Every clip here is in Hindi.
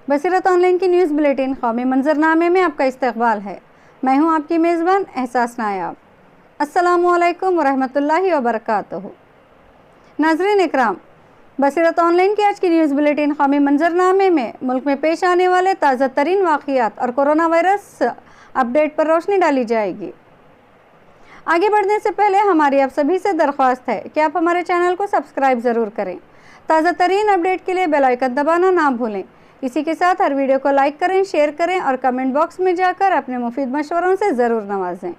बसीरत ऑनलाइन की न्यूज़ बुलेटिन कौमी मंजरनामे में आपका इस्तकबाल है। मैं हूं आपकी मेज़बान एहसास नायाब। अस्सलामुअलैकुम वरहमतुल्लाहि वबरकातुहू। नाज़रीन इकराम, बसीरत ऑनलाइन की आज की न्यूज़ बुलेटिन कौमी मंजरनामे में मुल्क में पेश आने वाले ताज़ा तरीन वाक़ियात और कोरोना वायरस अपडेट पर रोशनी डाली जाएगी। आगे बढ़ने से पहले हमारी आप सभी से दरख्वास्त है कि आप हमारे चैनल को सब्सक्राइब ज़रूर करें। ताज़ा तरीन अपडेट के लिए बेल आइकन दबाना ना भूलें। इसी के साथ हर वीडियो को लाइक करें, शेयर करें और कमेंट बॉक्स में जाकर अपने मुफीद मशवरों से ज़रूर नवाजें।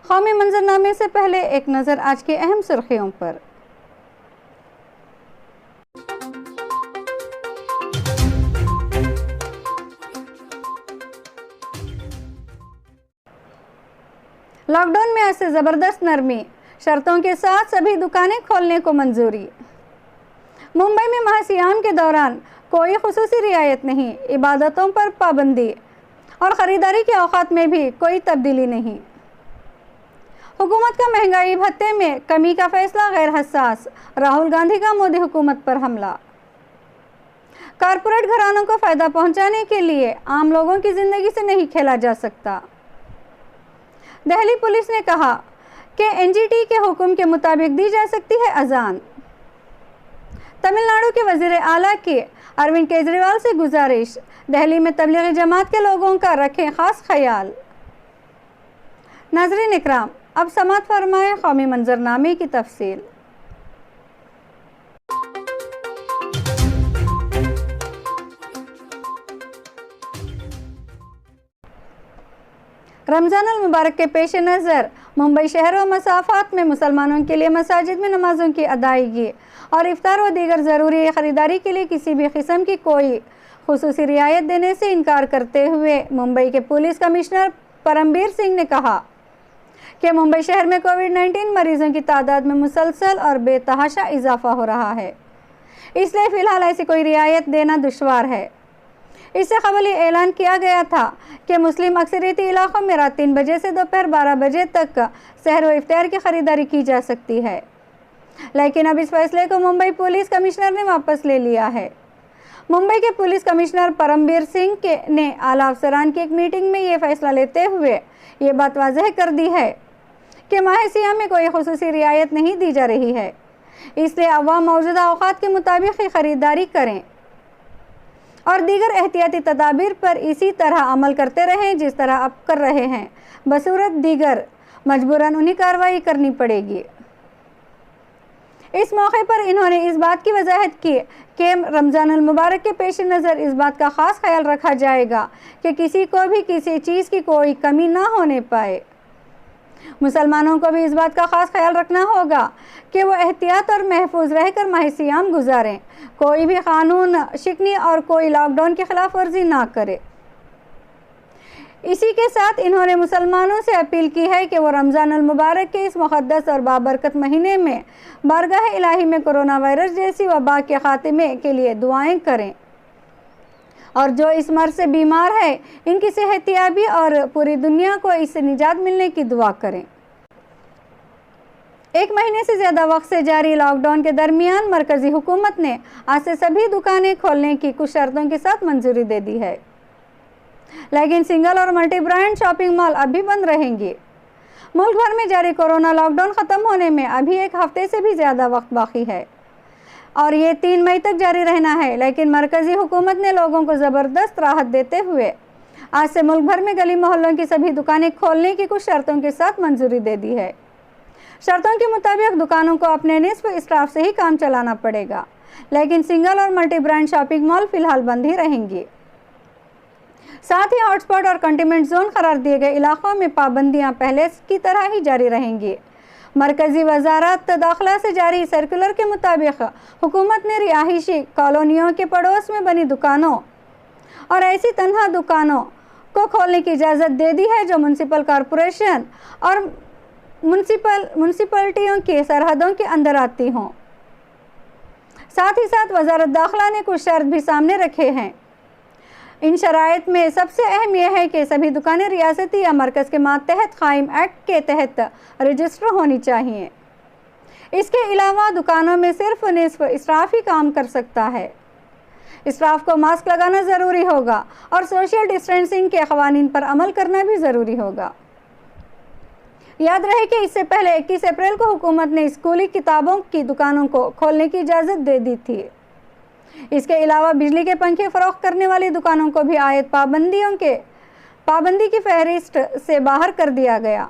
कौमी मंजरनामे से पहले एक नज़र आज की अहम सुर्खियों पर। लॉकडाउन में आज से ज़बरदस्त नरमी, शर्तों के साथ सभी दुकानें खोलने को मंजूरी। मुंबई में माह सियाम के दौरान कोई खुसूसी रियायत नहीं, इबादतों पर पाबंदी और ख़रीदारी के औकात में भी कोई तब्दीली नहीं। हुकूमत का महंगाई भत्ते में कमी का फैसला गैर हसास, राहुल गांधी का मोदी हुकूमत पर हमला। कारपोरेट घरानों को फ़ायदा पहुंचाने के लिए आम लोगों की ज़िंदगी से नहीं खेला जा सकता। दिल्ली पुलिस ने कहा कि एनजीटी के हुक्म के मुताबिक दी जा सकती है अजान। तमिलनाडु के वज़ीर आला की अरविंद केजरीवाल से गुजारिश, दिल्ली में तबलीगी जमात के लोगों का रखें खास ख्याल। नाज़रीन इकराम, अब समाअत फरमाएं कौमी मंजरनामे की तफसील। रमज़ान अल मुबारक के पेश नज़र मुंबई शहर व मसाफात में मुसलमानों के लिए मसाजिद में नमाज़ों की अदायगी और इफ्तार व दीगर ज़रूरी ख़रीदारी के लिए किसी भी किस्म की कोई खुसूसी रियायत देने से इनकार करते हुए मुंबई के पुलिस कमिश्नर परमबीर सिंह ने कहा कि मुंबई शहर में कोविड-19 मरीजों की तादाद में मुसलसल और बेतहाशा इजाफा हो रहा है, इसलिए फ़िलहाल ऐसी कोई रियायत देना दुश्वार है। इससे कबल ये ऐलान किया गया था कि मुस्लिम अक्सरियती इलाक़ों में रात 3 बजे से दोपहर 12 बजे तक सहर व इफ्तार की ख़रीदारी की जा सकती है, लेकिन अब इस फैसले को मुंबई पुलिस कमिश्नर ने वापस ले लिया है। मुंबई के पुलिस कमिश्नर परमबीर सिंह ने आला अफसरान की एक मीटिंग में ये फैसला लेते हुए ये बात वाज़ह कर दी है कि माह सियाम में कोई खुसूसी रियायत नहीं दी जा रही है, इसलिए अवाम मौजूदा औकात के मुताबिक ही ख़रीदारी करें और दीगर एहतियाती तदाबीर पर इसी तरह अमल करते रहें जिस तरह अब कर रहे हैं। बसूरत दीगर मजबूरन उन्हीं कार्रवाई करनी पड़ेगी। इस मौके पर इन्होंने इस बात की वजाहत की कि रमज़ान अल मुबारक के पेश नज़र इस बात का ख़ास ख्याल रखा जाएगा कि किसी को भी किसी चीज़ की कोई कमी ना होने पाए। मुसलमानों को भी इस बात का ख़ास ख्याल रखना होगा कि वो एहतियात और महफूज रहकर माह सियाम गुजारें, कोई भी कानून शिकनी और कोई लॉकडाउन की खिलाफ वर्जी ना करे। इसी के साथ इन्होंने मुसलमानों से अपील की है कि वो रमज़ान अल मुबारक के इस मुक़द्दस और बाबरकत महीने में बारगाह इलाही में कोरोना वायरस जैसी वबा के ख़ात्मे के लिए दुआएं करें और जो इस मर्ज़ से बीमार है इनकी सेहतियाबी और पूरी दुनिया को इससे निजात मिलने की दुआ करें। 1 महीने से ज़्यादा वक्त से जारी लॉकडाउन के दरमियान मरकज़ी हुकूमत ने आज से सभी दुकानें खोलने की कुछ शर्तों के साथ मंजूरी दे दी है, लेकिन सिंगल और मल्टी ब्रांड शॉपिंग मॉल अभी बंद रहेंगे। मुल्क भर में जारी कोरोना लॉकडाउन ख़त्म होने में अभी 1 हफ्ते से भी ज़्यादा वक्त बाकी है और ये 3 मई तक जारी रहना है, लेकिन मरकज़ी हुकूमत ने लोगों को ज़बरदस्त राहत देते हुए आज से मुल्क भर में गली मोहल्लों की सभी दुकानें खोलने की कुछ शर्तों के साथ मंजूरी दे दी है। शर्तों के मुताबिक दुकानों को अपने निस्फ स्टाफ से ही काम चलाना पड़ेगा, लेकिन सिंगल और मल्टी ब्रांड शॉपिंग मॉल फ़िलहाल बंद ही रहेंगी। साथ ही हॉटस्पॉट और कंटेनमेंट जोन करार दिए गए इलाक़ों में पाबंदियाँ पहले की तरह ही जारी रहेंगी। मरकज़ी वज़ारत दाखिला से जारी सर्कुलर के मुताबिक हुकूमत ने रिहायशी कॉलोनियों के पड़ोस में बनी दुकानों और ऐसी तनहा दुकानों को खोलने की इजाज़त दे दी है जो म्यूनसिपल कॉरपोरेशन और म्यूनसिपलिटियों के सरहदों के अंदर आती हों। साथ ही साथ वज़ारत दाखिला ने कुछ शर्त भी सामने रखे हैं। इन शराइत में सबसे अहम यह है कि सभी दुकानें रियासती या मरकज़ के मातहत कायम एक्ट के तहत रजिस्टर होनी चाहिए। इसके अलावा दुकानों में सिर्फ निस्फ स्टाफ ही काम कर सकता है। स्टाफ को मास्क लगाना ज़रूरी होगा और सोशल डिस्टेंसिंग के क़वानीन पर अमल करना भी ज़रूरी होगा। याद रहे कि इससे पहले 21 अप्रैल को हुकूमत ने स्कूली किताबों की दुकानों को खोलने की इजाज़त दे दी थी। इसके अलावा बिजली के पंखे फ़रोख्त करने वाली दुकानों को भी आयत पाबंदी की फहरिस्त से बाहर कर दिया गया।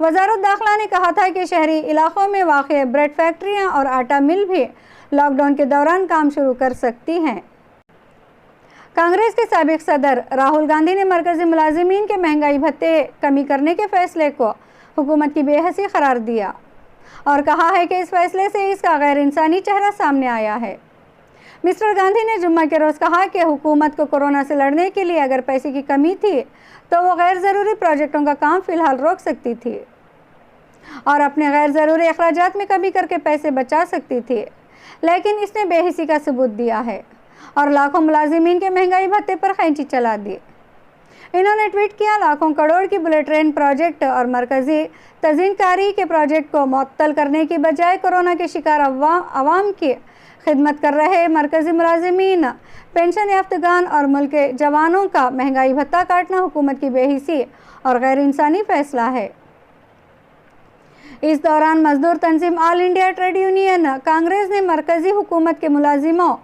वज़ारत दाखिला ने कहा था कि शहरी इलाकों में वाक़ ब्रेड फैक्ट्रियाँ और आटा मिल भी लॉकडाउन के दौरान काम शुरू कर सकती हैं। कांग्रेस के साबिक़ सदर राहुल गांधी ने मरकज़ी मुलाजिमीन के महंगाई भत्ते कमी करने के फैसले को हुकूमत की बेहसी करार दिया और कहा है कि इस फैसले से इसका गैर इंसानी चेहरा सामने आया है। मिस्टर गांधी ने जुम्मा के रोज़ कहा कि हुकूमत को कोरोना से लड़ने के लिए अगर पैसे की कमी थी तो वो गैर ज़रूरी प्रोजेक्टों का काम फ़िलहाल रोक सकती थी और अपने गैर ज़रूरी अखराजात में कमी करके पैसे बचा सकती थी, लेकिन इसने बेहिसी का सबूत दिया है और लाखों मुलाजिमीन के महंगाई भत्ते पर खैंची चला दी। इन्होंने ट्वीट किया, लाखों करोड़ की बुलेट ट्रेन प्रोजेक्ट और मरकज़ी तज़ीनकारी के प्रोजेक्ट को मुअत्तल करने की बजाय कोरोना के शिकार अवाम की खिदमत कर रहे मरकज़ी मुलाजिमीन, पेंशन याफ्तगान और मुल्क के जवानों का महंगाई भत्ता काटना हुकूमत की बेहिसी और गैर इंसानी फ़ैसला है। इस दौरान मजदूर तंजीम all India trade union Congress ने मरकज़ी हुकूमत के मुलाजिमों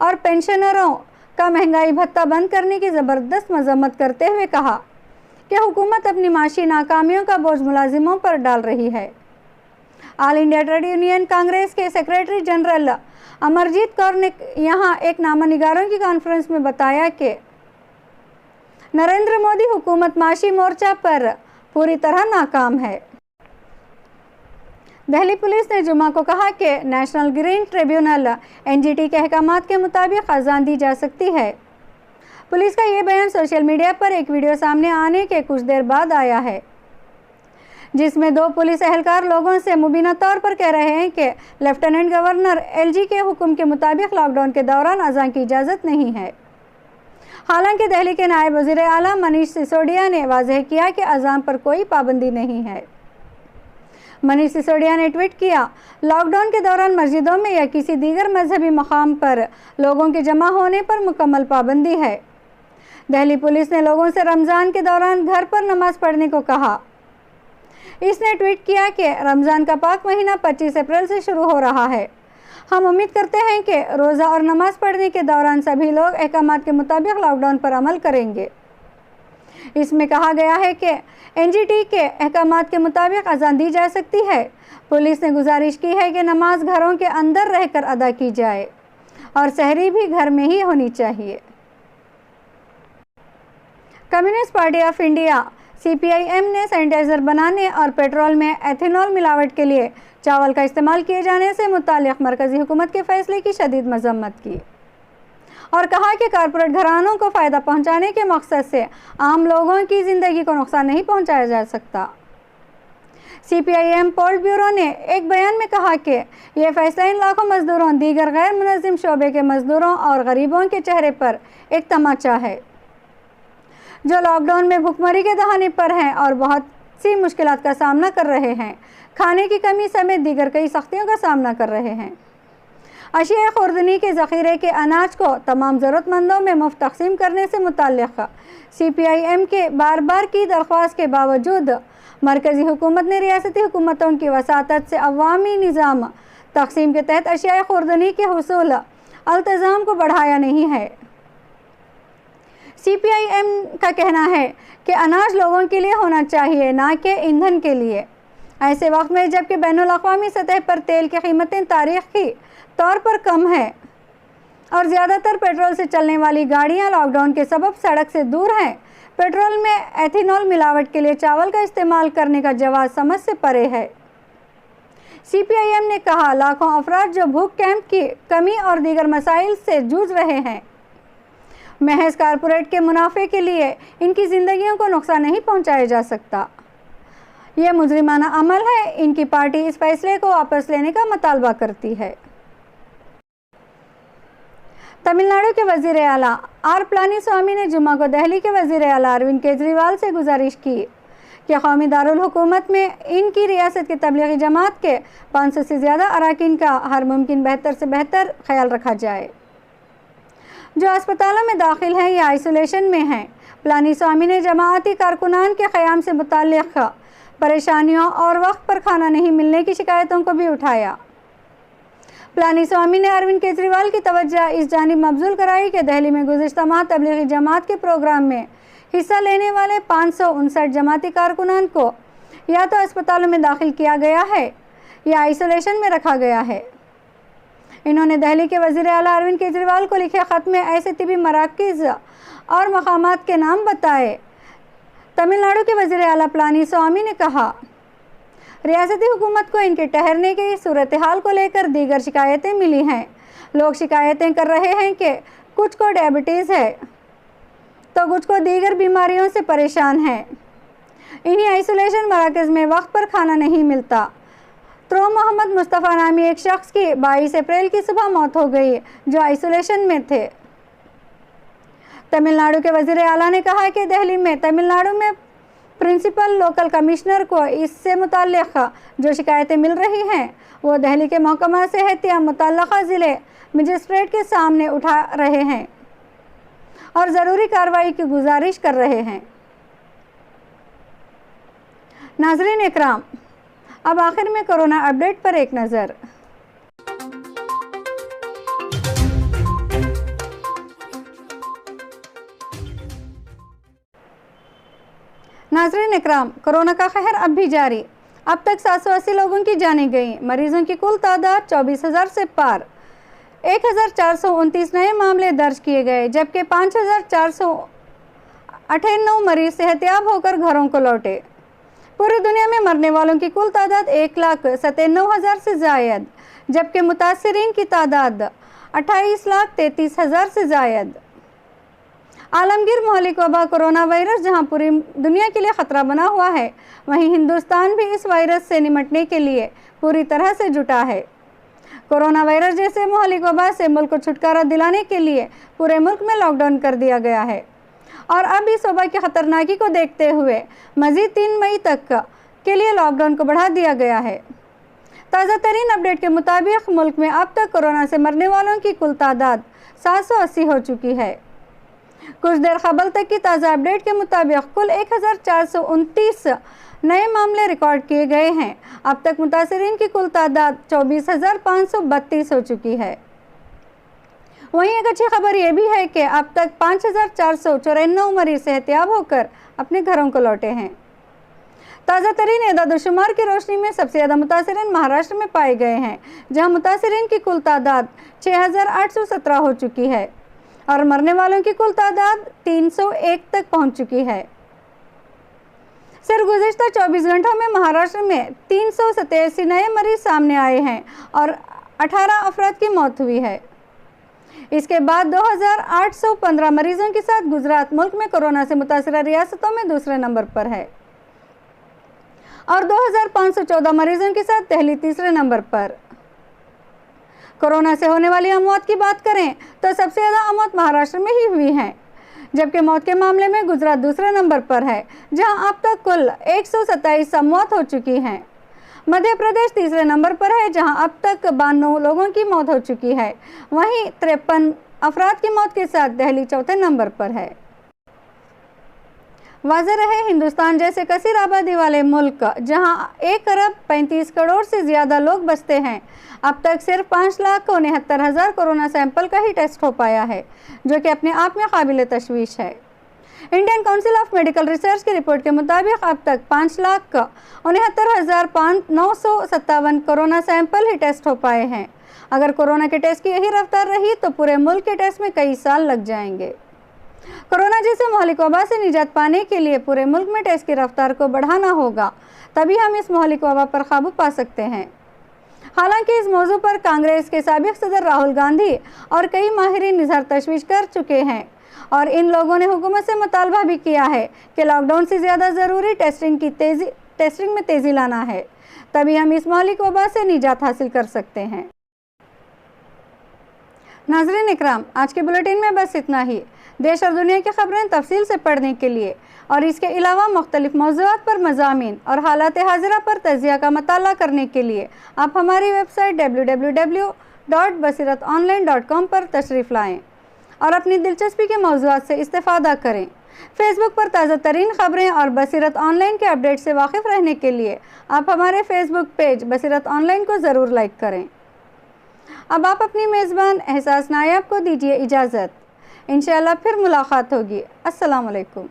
और पेंशनरों का महंगाई भत्ता बंद करने की ज़बरदस्त मजम्मत करते हुए कहा कि हुकूमत अपनी माशी नाकामियों का बोझ मुलाजिमों पर डाल रही है। All India trade union Congress के सेक्रेटरी जनरल अमरजीत कौर ने यहाँ एक नामनिगारों की कॉन्फ्रेंस में बताया कि नरेंद्र मोदी हुकूमत माशी मोर्चा पर पूरी तरह नाकाम है। दिल्ली पुलिस ने जुमा को कहा कि नेशनल ग्रीन ट्रिब्यूनल एनजीटी के अहकामात के मुताबिक अज़ान दी जा सकती है। पुलिस का ये बयान सोशल मीडिया पर एक वीडियो सामने आने के कुछ देर बाद आया है, जिसमें 2 पुलिस एहलकार लोगों से मुबीना तौर पर कह रहे हैं कि लेफ्टिनेंट गवर्नर एलजी के हुक्म के मुताबिक लॉकडाउन के दौरान अज़ान की इजाज़त नहीं है। हालांकि दिल्ली के नायब वज़ीर आला मनीष सिसोदिया ने वाज़ेह किया कि अज़ान पर कोई पाबंदी नहीं है। मनीष सिसोदिया ने ट्वीट किया, लॉकडाउन के दौरान मस्जिदों में या किसी दीगर मजहबी मकाम पर लोगों के जमा होने पर मुकम्मल पाबंदी है। दिल्ली पुलिस ने लोगों से रमज़ान के दौरान घर पर नमाज पढ़ने को कहा। इसने ट्वीट किया कि रमज़ान का पाक महीना 25 अप्रैल से शुरू हो रहा है। हम उम्मीद करते हैं कि रोज़ा और नमाज पढ़ने के दौरान सभी लोग अहकामात के मुताबिक लॉकडाउन पर अमल करेंगे। इसमें कहा गया है कि एनजीटी के अहकामात के मुताबिक अज़ान दी जा सकती है। पुलिस ने गुजारिश की है कि नमाज घरों के अंदर रहकर अदा की जाए और सहरी भी घर में ही होनी चाहिए। Communist party of India CPIM ने सैनिटाइज़र बनाने और पेट्रोल में एथेनॉल मिलावट के लिए चावल का इस्तेमाल किए जाने से मुताल्लिक़ मरकज़ी हुकूमत के फ़ैसले की शदीद मज़म्मत की और कहा कि कारपोरेट घरानों को फ़ायदा पहुंचाने के मकसद से आम लोगों की ज़िंदगी को नुकसान नहीं पहुंचाया जा सकता। CPIM पोलिट ब्यूरो ने एक बयान में कहा कि यह फ़ैसला इन लाखों मज़दूरों, दीगर गैर मुनज़्ज़म शोबे के मज़दूरों और गरीबों के चेहरे पर एक तमाचा है, जो लॉकडाउन में भुखमरी के दहाने पर हैं और बहुत सी मुश्किलात का सामना कर रहे हैं। खाने की कमी समेत दीगर कई सख्तियों का सामना कर रहे हैं। अशिया खुर्दनी के ज़ख़ीरे के अनाज को तमाम ज़रूरतमंदों में मुफ्त तक़सीम करने से मुताल्लिक़ CPIM के बार बार की दरख्वास्त के बावजूद मरकज़ी हुकूमत ने रियासती हुकूमतों की वसातत से अवामी निज़ाम तक़सीम के तहत अशिया खुर्दनी के हुसूल अल्तज़ाम को बढ़ाया नहीं है। CPIM का कहना है कि अनाज लोगों के लिए होना चाहिए, ना कि ईंधन के लिए। ऐसे वक्त में जबकि बैनुल अक़वामी सतह पर तेल की कीमतें तारीख़ी तौर पर कम है और ज़्यादातर पेट्रोल से चलने वाली गाड़ियां लॉकडाउन के सबब सड़क से दूर हैं, पेट्रोल में एथेनॉल मिलावट के लिए चावल का इस्तेमाल करने का जवाब समझ से परे है। CPIM ने कहा, लाखों अफराद जो भूख, कैंप की कमी और दीगर मसाइल से जूझ रहे हैं, महज कारपोरेट के मुनाफे के लिए इनकी ज़िंदगियों को नुकसान नहीं पहुंचाया जा सकता। यह मुजरिमाना अमल है। इनकी पार्टी इस फैसले को वापस लेने का मुतालबा करती है। तमिलनाडु के वज़ीर आला आर पलानीस्वामी ने जुम्मा को दिल्ली के वज़ीर आला अरविंद केजरीवाल से गुजारिश की कि कौमी दारुल हुकूमत में इनकी रियासत की तबलीगी जमात के 500 से ज़्यादा अरकान का हर मुमकिन बेहतर से बेहतर ख्याल रखा जाए। जो अस्पतालों में दाखिल हैं या आइसोलेशन में हैं। पलानीस्वामी ने जमाअती कारकुनान के क़याम से मुताल्लिक़ परेशानियों और वक्त पर खाना नहीं मिलने की शिकायतों को भी उठाया। पलानीस्वामी ने अरविंद केजरीवाल की तवज्जो इस जानिब मबज़ूल कराई कि दिल्ली में गुज़िश्ता माह तबलीगी जमात के प्रोग्राम में हिस्सा लेने वाले 559 जमाती कारकुनान को या तो अस्पतालों में दाखिल किया गया है या आइसोलेशन में रखा गया है। इन्होंने दिल्ली के वज़ीर आला अरविंद केजरीवाल को लिखे ख़त में ऐसे तिबी मराकज़ और मकामात के नाम बताए। तमिलनाडु के वज़ीर आला पलानीस्वामी ने कहा, रियासती हुकूमत को इनके ठहरने की सूरत हाल को लेकर दीगर शिकायतें मिली हैं। लोग शिकायतें कर रहे हैं कि कुछ को डायबिटीज़ है तो कुछ को दीगर बीमारियों से परेशान है। इन्हीं आइसोलेशन मराकज़ में वक्त पर खाना नहीं मिलता। तो मोहम्मद मुस्तफ़ा नामी एक शख्स की 22 अप्रैल की सुबह मौत हो गई जो आइसोलेशन में थे। तमिलनाडु के वज़ीर आला ने कहा कि दिल्ली में तमिलनाडु में प्रिंसिपल लोकल कमिश्नर को इससे मुताल्लिक़ जो शिकायतें मिल रही हैं वो दिल्ली के महकमा सेहत या मुतल्लक़ा ज़िले मजिस्ट्रेट के सामने उठा रहे हैं और ज़रूरी कार्रवाई की गुजारिश कर रहे हैं। नाज़रीन इकराम, अब आखिर में कोरोना अपडेट पर एक नज़र। नाज़रीन इकराम, कोरोना का कहर अब भी जारी। अब तक 780 लोगों की जानें गई। मरीजों की कुल तादाद 24,000 से पार। 1,429 नए मामले दर्ज किए गए, जबकि 5,498 मरीज सेहतयाब होकर घरों को लौटे। पूरी दुनिया में मरने वालों की कुल तादाद 1,97,000 से ज़ायद, जबकि मुतासिरीन की तादाद 28,33,000 से ज़ायद। आलमगीर महलिक वबा कोरोना वायरस जहां पूरी दुनिया के लिए ख़तरा बना हुआ है, वहीं हिंदुस्तान भी इस वायरस से निपटने के लिए पूरी तरह से जुटा है। कोरोना वायरस जैसे महलिक वबा से मुल्क को छुटकारा दिलाने के लिए पूरे मुल्क में लॉकडाउन कर दिया गया है और अब इस वबा की ख़तरनाकी को देखते हुए मज़ीद 3 मई तक के लिए लॉकडाउन को बढ़ा दिया गया है। ताज़ा तरीन अपडेट के मुताबिक मुल्क में अब तक कोरोना से मरने वालों की कुल तादाद 780 हो चुकी है। कुछ देर कबल तक की ताज़ा अपडेट के मुताबिक कुल 1,429 नए मामले रिकॉर्ड किए गए हैं। अब तक मुतासिरीन की कुल तादाद 24,532 हो चुकी है। वहीं एक अच्छी खबर यह भी है कि अब तक 5,494 मरीज सेहतयाब होकर अपने घरों को लौटे हैं। ताज़ा तरीन एदाद-ओ-शुमार की रोशनी में सबसे ज़्यादा मुतासिरीन महाराष्ट्र में पाए गए हैं, जहां मुतासिरीन की कुल तादाद 6,817 हो चुकी है और मरने वालों की कुल तादाद 301 तक पहुंच चुकी है। सिर्फ गुज़िश्ता 24 घंटों में महाराष्ट्र में 387 नए मरीज सामने आए हैं और 18 अफराद की मौत हुई है। इसके बाद 2,815 मरीजों के साथ गुजरात मुल्क में कोरोना से मुतासरा रियासतों में दूसरे नंबर पर है और 2,514 मरीजों के साथ दिल्ली तीसरे नंबर पर। कोरोना से होने वाली अमौत की बात करें तो सबसे ज़्यादा अमौत महाराष्ट्र में ही हुई हैं, जबकि मौत के मामले में गुजरात दूसरे नंबर पर है, जहां अब तक कुल 127 मौत हो चुकी हैं। मध्य प्रदेश तीसरे नंबर पर है, जहां अब तक 92 लोगों की मौत हो चुकी है। वहीं 53 अफराद की मौत के साथ दिल्ली चौथे नंबर पर है। वाज़ेह रहे, हिंदुस्तान जैसे कसीर आबादी वाले मुल्क जहां 1 अरब 35 करोड़ से ज़्यादा लोग बसते हैं, अब तक सिर्फ 5,69,000 कोरोना सैंपल का ही टेस्ट हो पाया है, जो कि अपने आप में काबिल तशवीश है। Indian council of medical research की रिपोर्ट के मुताबिक अब तक 5,69,957 कोरोना सैंपल ही टेस्ट हो पाए हैं। अगर कोरोना के टेस्ट की यही रफ्तार रही तो पूरे मुल्क के टेस्ट में कई साल लग जाएंगे। कोरोना जैसे महलिक वबा से निजात पाने के लिए पूरे मुल्क में टेस्ट की रफ्तार को बढ़ाना होगा, तभी हम इस महलिक वबा पर काबू पा सकते हैं। हालांकि इस मौजू पर कांग्रेस के साबिक सदर राहुल गांधी और कई माहिरीन इज़हार तशवीश कर चुके हैं और इन लोगों ने हुकूमत से मुतालबा भी किया है कि लॉकडाउन से ज़्यादा ज़रूरी टेस्टिंग में तेज़ी लाना है, तभी हम इस महलिक वबा से निजात हासिल कर सकते हैं। नाज़रीन इकराम, आज के बुलेटिन में बस इतना ही। देश और दुनिया की खबरें तफसील से पढ़ने के लिए और इसके अलावा मुख्तलिफ मौज़ूआत पर मज़ामीन और हालात हाज़िरा पर तज़िया का मताला करने के लिए आप हमारी वेबसाइट www.basiratonline.com पर तशरीफ़ लाएँ। और अपनी दिलचस्पी के मौज़ूआत से इस्तेफ़ादा करें। फेसबुक पर ताज़ा तरीन ख़बरें और बसीरत ऑनलाइन के अपडेट से वाकिफ़ रहने के लिए आप हमारे फेसबुक पेज बसीरत ऑनलाइन को ज़रूर लाइक करें। अब आप अपनी मेज़बान एहसास नायाब को दीजिए इजाज़त। इंशाअल्लाह फिर मुलाकात होगी। अस्सलाम वालेकुम।